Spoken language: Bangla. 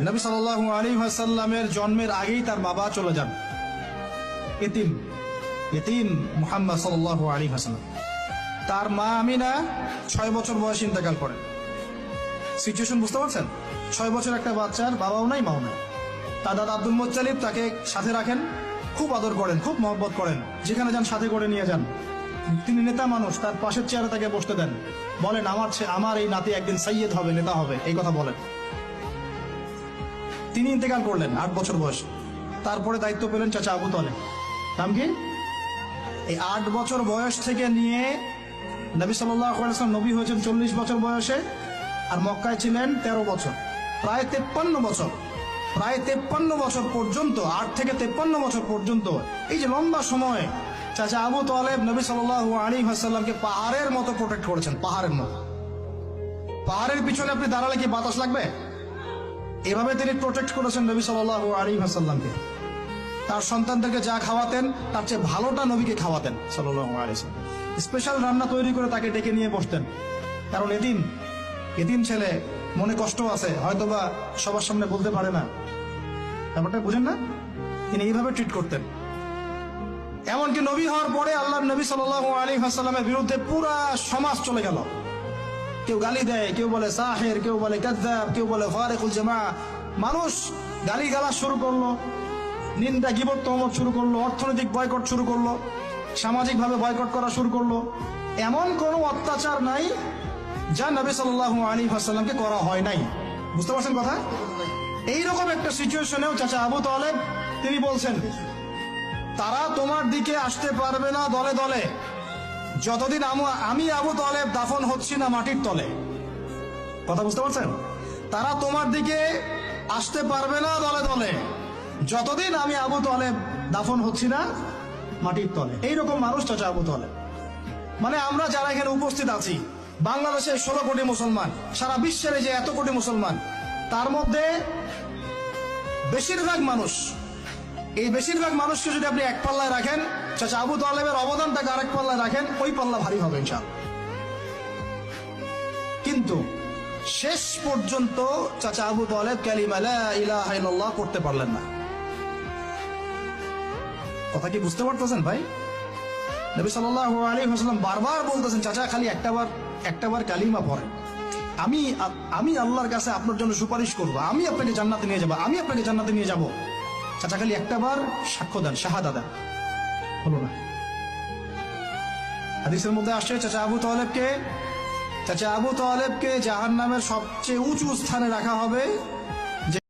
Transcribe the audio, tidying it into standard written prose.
নবী সাল্লাল্লাহু আলাইহি ওয়াসাল্লামের জন্মের আগেই তার বাবা চলে যান, ইতিম মুহাম্মদ সাল্লাল্লাহু আলাইহি ওয়াসাল্লাম। তার মা আমিনা 6 বছর বয়সে ইন্তেকাল করেন। সিচুয়েশন বুঝতে পারছেন? 6 বছর একটা বাচ্চার বাবাও নাই মাও নাই। তার দাদা আব্দুল মুত্তালিব তাকে সাথে রাখেন, খুব আদর করেন, খুব মহব্বত করেন, যেখানে যান সাথে করে নিয়ে যান। তিনি নেতা মানুষ, তার পাশের চেয়ারে তাকে বসতে দেন, বলেন আমার এই নাতি একদিন সাইয়্যেদ হবে, নেতা হবে, এই কথা বলেন। তিনি ইন্তেকাল করলেন 8 বছর বয়সে। তারপরে দায়িত্ব পেলেন চাচা আবু তালেব। নাম কি? এই 8 বছর বয়স থেকে নিয়ে নবী সাল্লাল্লাহু আলাইহি ওয়াসাল্লাম নবী হয়েছেন 40 বছর বয়সে, আর মক্কায় ছিলেন 13 বছর, প্রায় 53 বছর। প্রায় 53 বছর পর্যন্ত, 8 থেকে 53 বছর পর্যন্ত, এই যে লম্বা সময় চাচা আবু তালেব নবী সাল্লাল্লাহু আলাইহি ওয়াসাল্লামকে পাহাড়ের মতো প্রোটেক্ট করেছেন, পাহাড়ের মতো। পাহাড়ের পিছনে আপনি দাঁড়ালে কি বাতাস লাগবে? এভাবে তিনি প্রোটেক্ট করেছেন নবী সাল্লাল্লাহু আলাইহি ওয়াসাল্লামকে। তার সন্তানদেরকে যা খাওয়াতেন তার চেয়ে ভালোটা নবীকে খাওয়াতেন সাল্লাল্লাহু আলাইহি ওয়াসাল্লাম। স্পেশাল রান্না তৈরি করে তাকে ডেকে নিয়ে বসতেন, কারণ এতিম ছেলে, মনে কষ্ট আছে, হয়তোবা সবার সামনে বলতে পারে না, ব্যাপারটা বুঝেন না? তিনি এইভাবে ট্রিট করতেন। এমনকি নবী হওয়ার পরে আল্লাহর নবী সাল্লাল্লাহু আলাইহি ওয়াসাল্লামের বিরুদ্ধে পুরা সমাজ চলে গেল। কেউ গালি দেয়, কেউ বলে সাহির, কেউ বলে কাযযাব, কেউ বলে ফারিকুল জামাআহ। মানুষ গালি গালাজ শুরু করলো, নিন্দা গীবত তহমত শুরু করলো, অর্থনৈতিক বয়কট শুরু করলো, সামাজিকভাবে বয়কট করা শুরু করলো। এমন কোনো অত্যাচার নাই যা নবী সাল্লাল্লাহু আলাইহি ওয়াসাল্লামকে করা হয় নাই। বুঝতে পারছেন কথা? এইরকম একটা সিচুয়েশনেও চাচা আবু তালেব তিনি বলছেন, তারা তোমার দিকে আসতে পারবে না দলে দলে যতদিন আমি আবু তালেব দাফন হচ্ছি না মাটির তলে। কথা বুঝতে পারছেন? তারা তোমার দিকে আসতে পারবে না দলে দলে যতদিন আমি আবু তালেব দাফন হচ্ছি না মাটির তলে। এইরকম মানুষ চাচা আবু তালেব। মানে আমরা যারা এখানে উপস্থিত আছি, বাংলাদেশের 16 কোটি মুসলমান, সারা বিশ্বের যে এত কোটি মুসলমান, তার মধ্যে বেশিরভাগ মানুষ, এই বেশিরভাগ মানুষকে যদি আপনি এক পাল্লায় রাখেন, চাচা আবু তালেবের অবদানটাকে আরেক পাল্লায় রাখেন, ওই পাল্লা ভারী হবে ইনশাআল্লাহ। কিন্তু শেষ পর্যন্ত চাচা আবু তালেব কালিমা লা ইলাহা ইল্লাল্লাহ করতে পারলেন না। কথা কি বুঝতে পারতেছেন ভাই? নবী সাল্লাল্লাহু আলাইহি ওয়াসাল্লাম বারবার বলতেছেন, চাচা খালি একটাবার কালিমা পড়েন, আমি আল্লাহর কাছে আপনার জন্য সুপারিশ করবো, আমি আপনাকে জান্নাতে নিয়ে যাবো, আমি আপনাকে জান্নাতে নিয়ে যাবো। চাচা খালি একটাবার সাক্ষ্য দেন, শাহাদা দেন। হলো না। হাদিসের মধ্যে আসছে চাচা আবু তালেবকে জাহান্নামের সবচেয়ে উঁচু স্থানে রাখা হবে